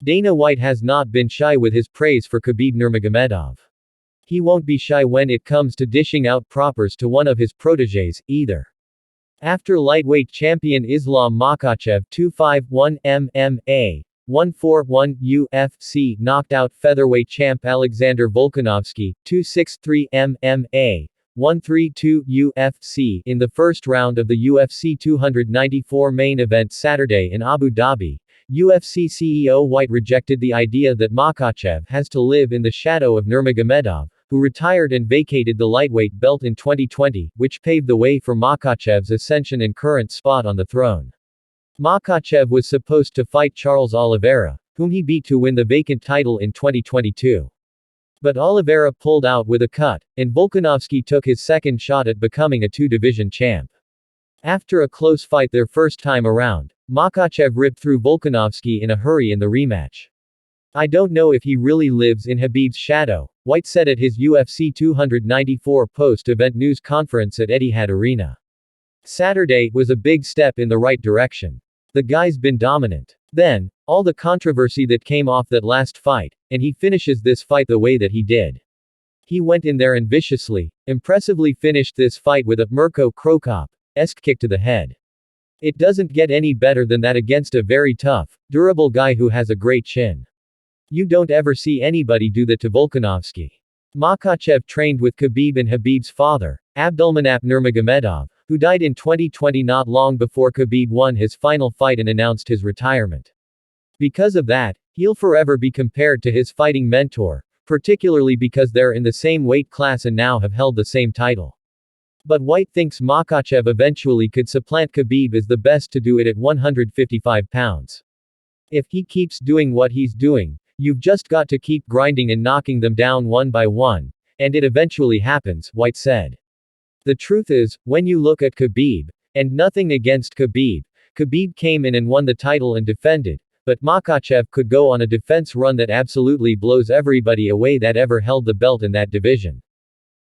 Dana White has not been shy with his praise for Khabib Nurmagomedov. He won't be shy when it comes to dishing out propers to one of his proteges, either. After lightweight champion Islam Makhachev 251 MMA, 141 UFC knocked out featherweight champ Alexander Volkanovski 263 MMA, 132 UFC in the first round of the UFC 294 main event Saturday in Abu Dhabi, UFC CEO White rejected the idea that Makhachev has to live in the shadow of Nurmagomedov, who retired and vacated the lightweight belt in 2020, which paved the way for Makhachev's ascension and current spot on the throne. Makhachev was supposed to fight Charles Oliveira, whom he beat to win the vacant title in 2022. But Oliveira pulled out with a cut, and Volkanovski took his second shot at becoming a two-division champ. After a close fight their first time around, Makhachev ripped through Volkanovski in a hurry in the rematch. "I don't know if he really lives in Khabib's shadow," White said at his UFC 294 post-event news conference at Etihad Arena. "Saturday was a big step in the right direction. The guy's been dominant. Then, all the controversy that came off that last fight, and he finishes this fight the way that he did. He went in there and viciously, impressively finished this fight with a Mirko Cro Cop-esque kick to the head. It doesn't get any better than that against a very tough, durable guy who has a great chin. You don't ever see anybody do that to Volkanovski." Makhachev trained with Khabib and Khabib's father, Abdulmanap Nurmagomedov, who died in 2020 not long before Khabib won his final fight and announced his retirement. Because of that, he'll forever be compared to his fighting mentor, particularly because they're in the same weight class and now have held the same title. But White thinks Makhachev eventually could supplant Khabib as the best to do it at 155 pounds. "If he keeps doing what he's doing, you've just got to keep grinding and knocking them down one by one, and it eventually happens," White said. "The truth is, when you look at Khabib, and nothing against Khabib, Khabib came in and won the title and defended, but Makhachev could go on a defense run that absolutely blows everybody away that ever held the belt in that division."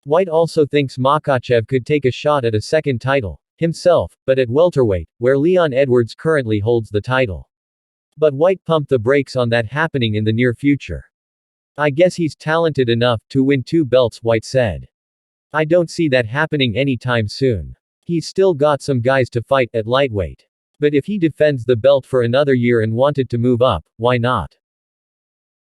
White also thinks Makhachev could take a shot at a second title, himself, but at welterweight, where Leon Edwards currently holds the title. But White pumped the brakes on that happening in the near future. "I guess he's talented enough to win 2 belts," White said. "I don't see that happening anytime soon. He's still got some guys to fight at lightweight. But if he defends the belt for another year and wanted to move up, why not?